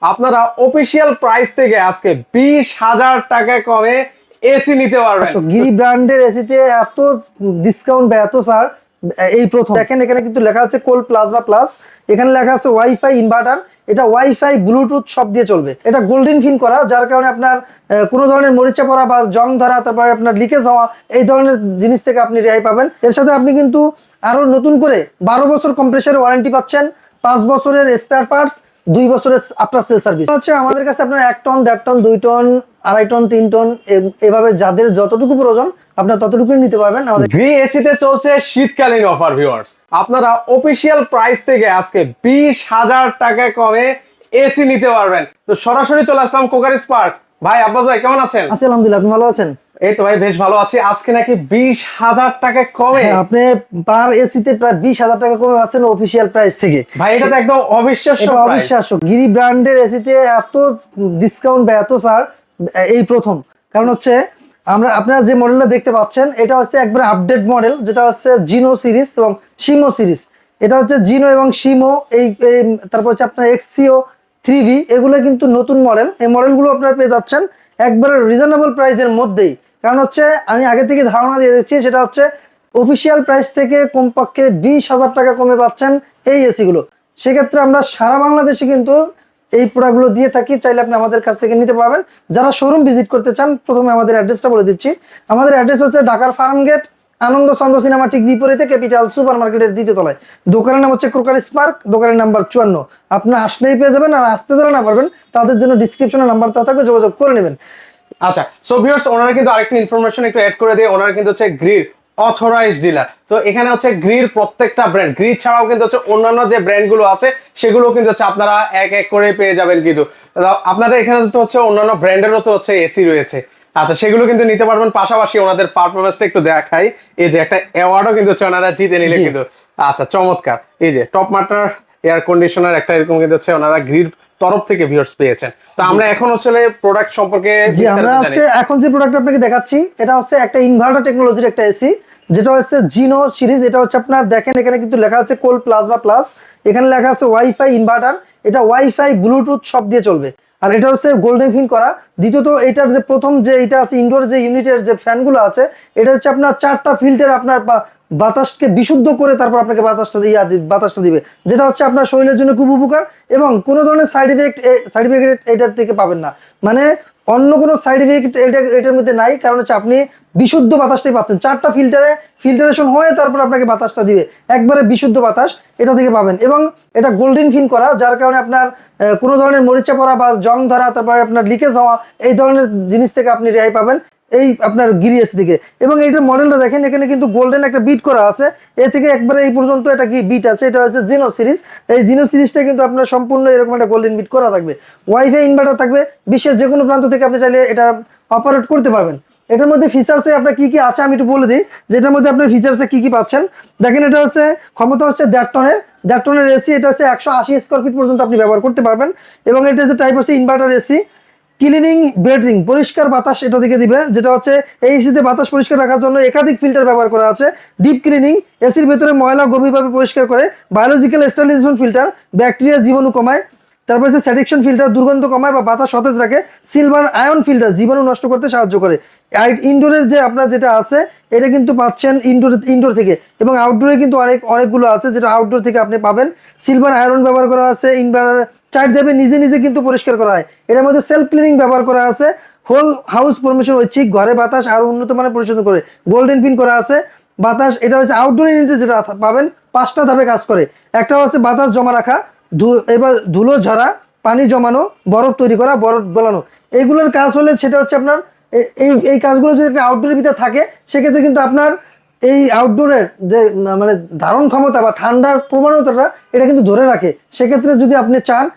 আপনারা official price থেকে আজকে 20,000 টাকা কমে এসি নিতে পারবেন। গিরি ব্র্যান্ডের এসিতে এত ডিসকাউন্ট বা এত স্যার এই প্রথম দেখেন। এখানে কিন্তু লেখা আছে কোল প্লাস বা প্লাস, এখানে লেখা আছে ওয়াইফাই ইনভার্টার। এটা ওয়াইফাই ব্লুটুথ সব দিয়ে চলবে। এটা গোল্ডেন ফিন করা, যার কারণে আপনার কোনো ধরনের মরিচা পড়া বা জং ধরা, তারপরে আপনার লিকেজ হওয়া, এই ধরনের জিনিস থেকে আপনি রেহাই পাবেন। এর সাথে আপনি কিন্তু আরো নতুন করে 12 বছর কম্প্রেসারের ওয়ারেন্টি পাচ্ছেন, 5 বছরের স্পেয়ার পার্টস, 2 বছরের আফটার সেল সার্ভিস হচ্ছে আমাদের কাছে। আপনার 1 ton, 1.5 ton, 2 ton, 2.5 ton, 3 ton এভাবে যাদের যতটুকু প্রয়োজন আপনার ততটুকু নিতে পারবেন আমাদের। ভিএসি তে চলছে শীতকালীন অফার ভিউয়ার্স। আপনারা অফিসিয়াল প্রাইস থেকে আজকে 20,000 টাকা কমে এসি নিতে পারবেন। তো সরাসরি চলে আসলাম কোকারিস পার্ক। ভাই আব্বাস ভাই কেমন আছেন? আছি আলহামদুলিল্লাহ, আপনি ভালো আছেন? এই তো ভাই বেশ ভালো আছি। আজকে নাকি 20,000 টাকা কমে আপনি পার এসিতে প্রায় 20,000 টাকা কমে পাচ্ছেন অফিসিয়াল প্রাইস থেকে। ভাই এটা তো একদম অবিশ্বাস্য এটা প্রাইস। অবিশ্বাস্য। গিরি ব্র্যান্ডের এসিতে এত ডিসকাউন্ট বা এত স্যার এই প্রথম। কারণ হচ্ছে আপনারা যে মডেলটা দেখতে পাচ্ছেন এটা হচ্ছে একবারে আপডেট মডেল, যেটা হচ্ছে জিনো সিরিজ এবং শিমো সিরিজ। এটা হচ্ছে জিনো এবং শিমো তারপর হচ্ছে আপনার এক্সিও 3V, এগুলো কিন্তু নতুন মডেল। এই মডেলগুলো আপনারা পেয়ে যাচ্ছেন একবারে রিজনেবল প্রাইসের মধ্যেই। কারণ হচ্ছে আমি আগে থেকে ধারণা দিয়ে দিচ্ছি, সেটা হচ্ছে অফিসিয়াল প্রাইস থেকে কমপক্ষে 20,000 টাকা কমে পাচ্ছেন এই এসিগুলো। সেক্ষেত্রে আমরা সারা বাংলাদেশে কিন্তু এই প্রোডাক্টগুলো দিয়ে থাকি। চাইলে আপনি আমাদের কাছ থেকে নিতে পারবেন। যারা শোরুম ভিজিট করতে চান, প্রথমে আমাদের অ্যাড্রেসটা বলে দিচ্ছি। আমাদের অ্যাড্রেস হচ্ছে ঢাকার ফার্ম গেট, আনন্দ চন্দ্র সিনেমা ঠিক বিপরীতে ক্যাপিটাল সুপার মার্কেটের 2য় তলায়। দোকানের নাম হচ্ছে ক্রোকারিস পার্ক, দোকানের নাম্বার 54। আপনার আসলেই পেয়ে যাবেন, আর আসতে যারা না পারবেন তাদের জন্য ডিসক্রিপশনে নাম্বার দেওয়া থাকবে, যোগাযোগ করে নেবেন। আচ্ছা, সো ভিউয়ার্স ওনারা কিন্তু আরেকটা ইনফরমেশন একটু অ্যাড করে দিয়ে, ওনারা কিন্তু হচ্ছে গ্রির অথরাইজড ডিলার। তো এখানে হচ্ছে গ্রির প্রত্যেকটা ব্র্যান্ড, গ্রি ছাড়াও কিন্তু হচ্ছে অন্যান্য যে ব্র্যান্ডগুলো আছে সেগুলো কিন্তু হচ্ছে আপনারা এক এক করে পেয়ে যাবেন। কিন্তু আপনাদের এখানে তো হচ্ছে অন্যান্য ব্র্যান্ডেরও তো হচ্ছে এসি রয়েছে। আচ্ছা, সেগুলো কিন্তু নিতে পারবেন। পাশাপাশি ওনাদের পারফরমেন্সটা একটু দেখাই। এই যে একটা অ্যাওয়ার্ডও কিন্তু হচ্ছে ওনারা জিতে নিলে কিন্তু। আচ্ছা, চমৎকার। এই যে টপ মার্টার এয়ার কন্ডিশনার একটা এরকম কিন্তু হচ্ছে ওনারা গ্রির তরফ থেকে ভিউয়ার্স পেয়েছেন। তো আমরা এখন হচ্ছে প্রোডাক্ট সম্পর্কে আমরা হচ্ছে এখন যে প্রোডাক্ট আপনাকে দেখাচ্ছি, এটা হচ্ছে একটা ইনভার্টার টেকনোলজির একটা এসি, যেটা হচ্ছে জিনো সিরিজ। এটা হচ্ছে আপনার দেখেন এখানে কিন্তু লেখা আছে কোল প্লাস বা প্লাস, এখানে লেখা আছে ওয়াইফাই ইনভার্টার। এটা ওয়াইফাই ব্লুটুথ সব দিয়ে চলবে। আর এটা হচ্ছে গোল্ডেন ফিন করা। দ্বিতীয়ত এটার যে প্রথম যে এটা আছে ইনডোর যে ইউনিটের যে ফ্যানগুলো আছে, এটা হচ্ছে আপনার 4টা ফিল্টার আপনার বাতাসকে বিশুদ্ধ করে তারপর আপনাকে বাতাসটা দিবে, যেটা হচ্ছে আপনার শরীরের জন্য খুব উপকার। এবং কোনো ধরনের সাইড ইফেক্ট এটার থেকে পাবেন না। মানে অন্য কোনো সাইড ইফেক্ট এটার মধ্যে নাই। কারণ হচ্ছে আপনি বিশুদ্ধ বাতাসটাই পাচ্ছেন। 4টা ফিল্টারেশন হয়ে তারপর আপনাকে বাতাসটা দিবে, একবারে বিশুদ্ধ বাতাস এটা থেকে পাবেন। এবং এটা গোল্ডেন ফিন করা, যার কারণে আপনার কোনো ধরনের মরিচা পড়া বা জং ধরা, তারপরে আপনার লিকেজ হওয়া, এই ধরনের জিনিস থেকে আপনি রেহাই পাবেন এই আপনার গিরি এসি থেকে। এবং এইটার মডেলটা দেখেন, এখানে কিন্তু গোল্ডেন একটা বিট করা আছে। এ থেকে একবারে এই পর্যন্ত এটা কি বিট আছে, এটা হচ্ছে জিনো সিরিজ। এই জিনো সিরিজটা কিন্তু আপনার সম্পূর্ণ এরকম একটা গোল্ডেন বিট করা থাকবে। ওয়াইফাই ইনভার্টার থাকবে, বিশ্বের যে কোনো প্রান্ত থেকে আপনি চাইলে এটা অপারেট করতে পারবেন। এটার মধ্যে ফিচার্সে আপনার কি কি আছে আমি একটু বলে দিই, যেটার মধ্যে আপনার ফিচার্সে কি কি পাচ্ছেন। দেখেন এটা হচ্ছে ক্ষমতা হচ্ছে 1.5 টনের এসি। এটা হচ্ছে 180 স্কোয়ার ফিট পর্যন্ত আপনি ব্যবহার করতে পারবেন। এবং এটা যে টাইপ হচ্ছে ইনভার্টার এসি। ক্লিনিং ব্রিথিং, পরিষ্কার বাতাস এটা থেকে দিবে, যেটা হচ্ছে এই এসিতে বাতাস পরিষ্কার রাখার জন্য একাধিক ফিল্টার ব্যবহার করা আছে। ডিপ ক্লিনিং, এসির ভেতরে ময়লা গভীরভাবে পরিষ্কার করে। বায়োলজিক্যাল স্টেরিলাইজেশন ফিল্টার, ব্যাকটেরিয়া জীবাণু কমায়। তারপর হচ্ছে স্যাটিকশন ফিল্টার, দুর্গন্ধ কমায় বা বাতাস সতেজ রাখে। সিলভার আয়ন ফিল্টার, জীবাণু নষ্ট করতে সাহায্য করে। ইনডোরের যে আপনার যেটা আছে এটা কিন্তু পাচ্ছেন ইনডোর থেকে, এবং আউটডোরে কিন্তু অনেকগুলো আছে যেটা আউটডোর থেকে আপনি পাবেন। সিলভার আয়রন ব্যবহার করা আছে। ইনভার্টার চার্জ দেবে, নিজে নিজে কিন্তু পরিষ্কার করা হয়। এটার মধ্যে সেলফ ক্লিনিং ব্যবহার করা আছে। হোল হাউস ফরমেশন ঐচ্ছিক, ঘরে বাতাস আরো উন্নত মানের পরিশোধন করে। গোল্ডেন পিন করা আছে বাতাস। এটা হচ্ছে আউটডোর ইউনিটে যেটা পাবেন 5টা ধাপে কাজ করে। একটা হচ্ছে বাতাস জমা রাখা, এবার ধুলো ঝরা, পানি জমানো, বরফ তৈরি করা, বরফ গলানো। এইগুলোর কাজ হলে সেটা হচ্ছে আপনার এই কাজগুলো যদি আউটডোরের ভিতরে থাকে, সেক্ষেত্রে কিন্তু আপনার এই আউটডোরের যে মানে ধারণ ক্ষমতা বা ঠান্ডার প্রবণতাটা এটা কিন্তু ধরে রাখে। সেক্ষেত্রে যদি আপনি চান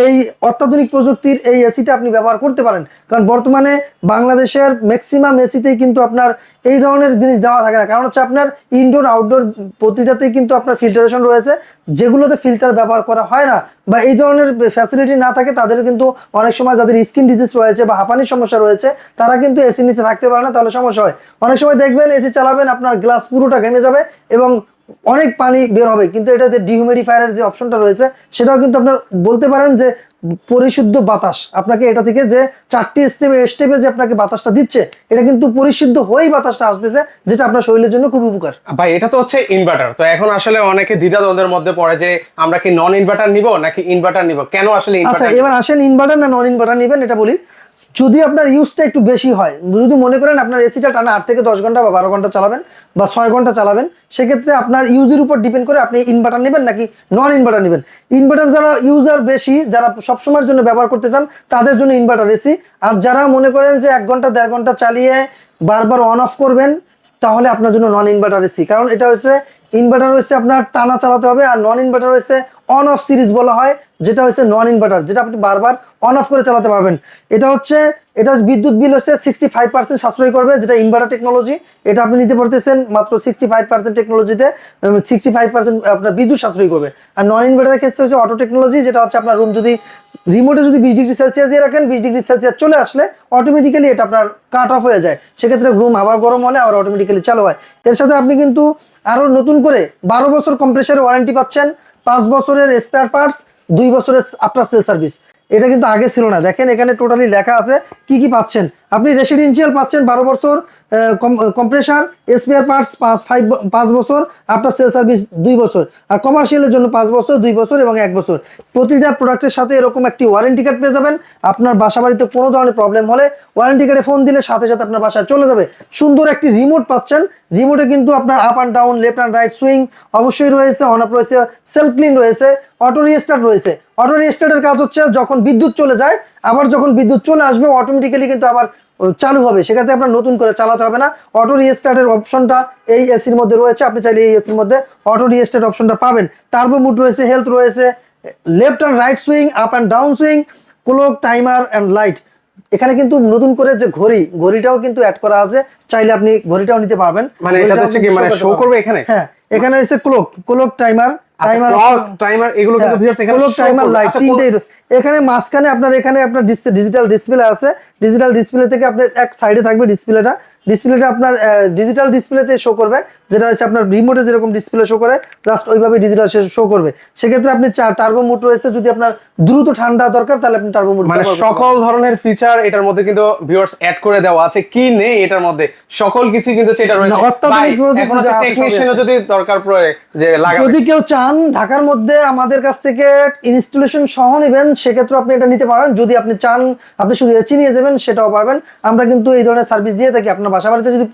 এই অত্যাধুনিক প্রযুক্তির এই এসিটা আপনি ব্যবহার করতে পারেন। কারণ বর্তমানে বাংলাদেশের ম্যাক্সিমাম এসিতেই কিন্তু আপনার এই ধরনের জিনিস দেওয়া থাকে না। কারণ হচ্ছে আপনার ইনডোর আউটডোর প্রতিটাতেই কিন্তু আপনার ফিল্টারেশন রয়েছে, যেগুলোতে ফিল্টার ব্যবহার করা হয় না বা এই ধরনের ফ্যাসিলিটি না থাকে তাদের কিন্তু অনেক সময় যাদের স্কিন ডিজিজ রয়েছে বা হাঁপানির সমস্যা রয়েছে তারা কিন্তু এসি নিচে থাকতে পারে না, তাহলে সমস্যা হয়। অনেক সময় দেখবেন এসি চালাবেন আপনার গ্লাস পুরোটা ঘেমে যাবে এবং অনেক পানি বের হবে, কিন্তু এটা যে ডিহিউমিডিফায়ারের যে অপশনটা রয়েছে সেটাও কিন্তু আপনার বলতে পারেন যে পরিশুদ্ধ বাতাস আপনাকে এটা থেকে যে 4টি স্টেপে যে আপনাকে বাতাসটা দিচ্ছে, এটা কিন্তু পরিশুদ্ধ হয়েই বাতাসটা আসতেছে, যেটা আপনার শরীরের জন্য খুব উপকার। ভাই এটা তো হচ্ছে ইনভার্টার, তো এখন আসলে অনেকে দ্বিধাদ্বন্দ্বের মধ্যে পড়ে যে আমরা কি নন ইনভার্টার নিব নাকি ইনভার্টার নিব, কেন আসলে আচ্ছা, ইনভার্টার? এবার আসেন ইনভার্টার না নন ইনভার্টার নেবেন এটা বলি। যদি আপনার ইউজটা একটু বেশি হয়, যদি মনে করেন আপনার এসিটা টানা 8 থেকে 10 ঘন্টা বা 12 ঘন্টা চালাবেন বা 6 ঘন্টা চালাবেন, সেক্ষেত্রে আপনার ইউজের উপর ডিপেন্ড করে আপনি ইনভার্টার নেবেন নাকি নন ইনভার্টার নেবেন। ইনভার্টার যারা ইউজার বেশি, যারা সবসময়ের জন্য ব্যবহার করতে চান, তাদের জন্য ইনভার্টার এসি। আর যারা মনে করেন যে 1 ঘন্টা 1.5 ঘন্টা চালিয়ে বারবার অন অফ করবেন, তাহলে আপনার জন্য নন ইনভার্টার এসি। কারণ এটা হচ্ছে ইনভার্টার হচ্ছে আপনার টানা চালাতে হবে, আর নন ইনভার্টার হচ্ছে অন অফ সিরিজ বলা হয়, যেটা হচ্ছে নন ইনভার্টার, যেটা আপনি বারবার অন অফ করে চালাতে পারবেন। এটা বিদ্যুৎ বিল হচ্ছে 65% সাশ্রয় করবে, যেটা ইনভার্টার টেকনোলজি। এটা আপনি নিতে পারতেছেন মাত্র 65% টেকনোলজিতে, 65% আপনার বিদ্যুৎ সাশ্রয় করবে। আর নন ইনভার্টারের ক্ষেত্রে হচ্ছে অটো টেকনোলজি, যেটা হচ্ছে আপনার রুম যদি রিমোটে যদি 20 ডিগ্রি সেলসিয়াস দিয়ে রাখেন, 20 ডিগ্রি সেলসিয়াস চলে আসলে অটোমেটিক্যালি এটা আপনার কাট অফ হয়ে যায়। সেক্ষেত্রে রুম আবার গরম হলে আবার অটোমেটিক্যালি চালু হয়। এর সাথে আপনি কিন্তু আরো নতুন করে 12 বছর কম্প্রেসারের ওয়ারেন্টি পাচ্ছেন, 5 বছরের স্পেয়ার পার্টস, 2 বছরের আফটার সেল সার্ভিস। এটা কিন্তু আগে ছিল না। দেখেন এখানে টোটালি লেখা আছে কি কি পাচ্ছেন। আপনি রেসিডেন্সিয়াল পাচ্ছেন 12 বছর কম্প্রেসার, স্পেয়ার পার্টস 5 বছর, আফটার সেল সার্ভিস 2 বছর, আর কমার্শিয়ালের জন্য 5 বছর, 2 বছর এবং 1 বছর। প্রতিটা প্রোডাক্টের সাথে এরকম একটি ওয়ারেন্টি কার্ড পেয়ে যাবেন। আপনার বাসা বাড়িতে কোনো ধরনের প্রবলেম হলে ওয়ারেন্টি কার্ডে ফোন দিলে সাথে সাথে আপনার বাসায় চলে যাবে। সুন্দর একটি রিমোট পাচ্ছেন। রিমোটে কিন্তু আপনার up and down, left and right swing অবশ্যই রয়েছে, অন অফ রয়েছে, সেলফ ক্লিন রয়েছে, অটো রিস্টার্ট রয়েছে। অটো রিস্টার্টের কাজ হচ্ছে যখন বিদ্যুৎ চলে যায়, আবার যখন বিদ্যুৎ চলে আসবে অটোমেটিক্যালি কিন্তু আবার চালু হবে, সেক্ষেত্রে আপনার নতুন করে চালাতে হবে না। অটো রিস্টার্টের অপশনটা এই এসির মধ্যে রয়েছে, আপনি চাইলে এই এসির মধ্যে অটো রিস্টার্ট অপশনটা পাবেন। টার্বো মুড রয়েছে, হেলথ রয়েছে, left and right swing, up and down swing, clock, timer and light. এখানে কিন্তু নতুন করে যে ঘড়িটাও কিন্তু অ্যাড করা আছে, চাইলে আপনি ঘড়িটাও নিতে পারবেন। মানে এটা হচ্ছে কি মানে শো করবে এখানে? হ্যাঁ, এখানে হচ্ছে ক্লক, টাইমার, টাইমার এগুলো কিন্তু ভিউয়ার্স এখানে ক্লক, টাইমার, লাইট আচ্ছা, তিনটেই। এখানে মাঝখানে আপনার ডিজিটাল ডিসপ্লে আছে। ডিজিটাল ডিসপ্লে থেকে আপনার এক সাইডে থাকবে ডিসপ্লেটা আপনার ডিজিটাল ডিসপ্লেতে শো করবে, যেটা হচ্ছে আপনার রিমোটে যেরকম ডিসপ্লে শো করে জাস্ট ওইভাবে ডিজিটাল শো করবে। সেক্ষেত্রে আপনি টার্বো মুড রয়েছে, যদি আপনার দ্রুত ঠান্ডা দরকার তাহলে আপনি টার্বো মুড, মানে সকল ধরনের ফিচার এটার মধ্যে কিন্তু ভিউয়ার্স অ্যাড করে দেওয়া আছে। কি নেই এটার মধ্যে? সকল কিছু কিন্তু এটা রয়েছে। এখন টেকনিশিয়ানও যদি দরকার পড়ে যে লাগাবে, যদি কেউ চান ঢাকার মধ্যে আমাদের কাছ থেকে ইনস্টলেশন সহ নেবেন, সেক্ষেত্রে আপনি এটা নিতে পারেন। যদি আপনি চান আপনি শুধু এসি নিয়ে যাবেন, সেটাও পারবেন। আমরা কিন্তু এই ধরনের সার্ভিস দিয়ে থাকি। আপনার বাসা বাড়িতে যদি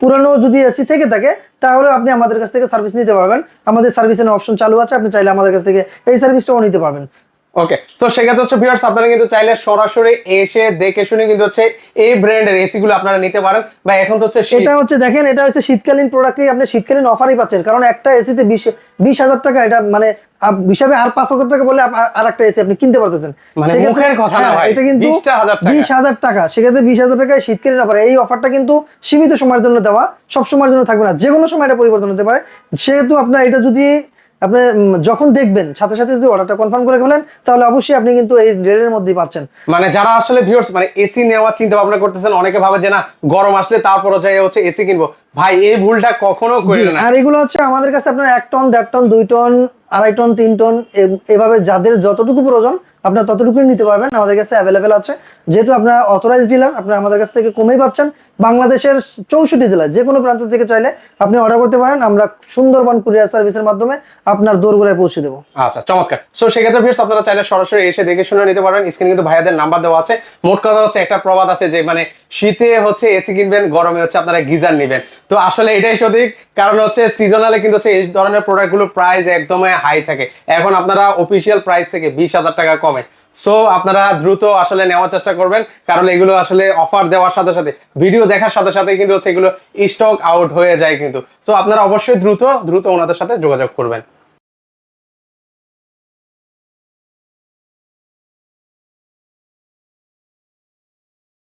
পুরানো যদি এসি থেকে থাকে, তাহলে আপনি আমাদের কাছ থেকে সার্ভিস নিতে পারবেন। আমাদের সার্ভিসের অপশন চালু আছে, আপনি চাইলে আমাদের কাছ থেকে এই সার্ভিসটাও নিতে পারবেন। ওকে, তো সেক্ষেত্রে হচ্ছে ভিউয়ার্স আপনারা কিন্তু চাইলে সরাসরি এসে দেখে শুনে কিন্তু হচ্ছে এই ব্র্যান্ডের এসি গুলো আপনারা নিতে পারেন। বা এখন তো হচ্ছে এটা হচ্ছে দেখেন, এটা হচ্ছে শীতকালীন প্রোডাক্টই, আপনি শীতকালীন অফারই পাচ্ছেন। কারণ একটা এসিতে 20,000 টাকা, এটা মানে হিসাবে আর 5,000 টাকা বলে আর একটা এসি আপনি কিনতে পারতেছেন। মানে মুখের কথা না ভাই, এটা কিন্তু 20,000 টাকা। সেক্ষেত্রে 20,000 টাকায় শীতকালীন অফার। এই অফারটা কিন্তু সীমিত সময়ের জন্য দেওয়া, সব সময়ের জন্য থাকবে না, যে কোনো সময় এটা পরিবর্তন হতে পারে। সেহেতু আপনার এটা যদি আপনি যখন দেখবেন সাথে সাথে যদি অর্ডারটা কনফার্ম করে ফেলেন, তাহলে অবশ্যই আপনি কিন্তু এই রেটের মধ্যেই পাচ্ছেন। মানে যারা আসলে ভিউয়ার্স মানে এসি নেওয়ার চিন্তা ভাবনা করতেছেন, অনেকে ভাবে যে না গরম আসলে তারপরে যাই হচ্ছে এসি কিনবো, ভাই এই ভুলটা কখনো করেন না। আর এগুলো হচ্ছে আমাদের কাছে আপনার 1 ton, 1.5 ton, 2 ton, 2.5 ton, 3 ton, এভাবে যাদের যতটুকু প্রয়োজন আপনার ততটুকুই নিতে পারবেন, আমাদের কাছে অ্যাভেলেবেল আছে। যেহেতু আপনারা অথরাইজড ডিলার, আপনারা আমাদের কাছ থেকে কমেই পাচ্ছেন। বাংলাদেশের 64 জেলায় যে কোনো প্রান্ত থেকে চাইলে আপনি অর্ডার করতে পারেন। আমরা সুন্দরবন কুরিয়ার সার্ভিসের মাধ্যমে আপনার দোরগোড়ায় পৌঁছে দেবো। আচ্ছা, চমৎকার। সো সেক্ষেত্রে ভিউয়ার্স আপনারা চাইলে সরাসরি এসে দেখে শুনে নিতে পারবেন। স্ক্রিনে কিন্তু ভাইয়াদের নাম্বার দেওয়া আছে। মোট কথা হচ্ছে একটা প্রবাদ আছে যে মানে শীতে হচ্ছে এসি কিনবেন, গরমে হচ্ছে আপনারা গিজার নেবেন। তো আসলে এটাই সঠিক, কারণ হচ্ছে সিজনালে কিন্তু হচ্ছে এই ধরনের প্রোডাক্টগুলোর প্রাইস একদমই হাই থাকে। এখন আপনারা অফিসিয়াল প্রাইস থেকে 20,000 টাকা কমে। সো আপনারা দ্রুত আসলে নেওয়ার চেষ্টা করবেন, কারণ এগুলো আসলে অফার দেওয়ার সাথে সাথে, ভিডিও দেখার সাথে সাথে কিন্তু হচ্ছে এগুলো স্টক আউট হয়ে যায় কিন্তু। সো আপনারা অবশ্যই দ্রুত ওনাদের সাথে যোগাযোগ করবেন।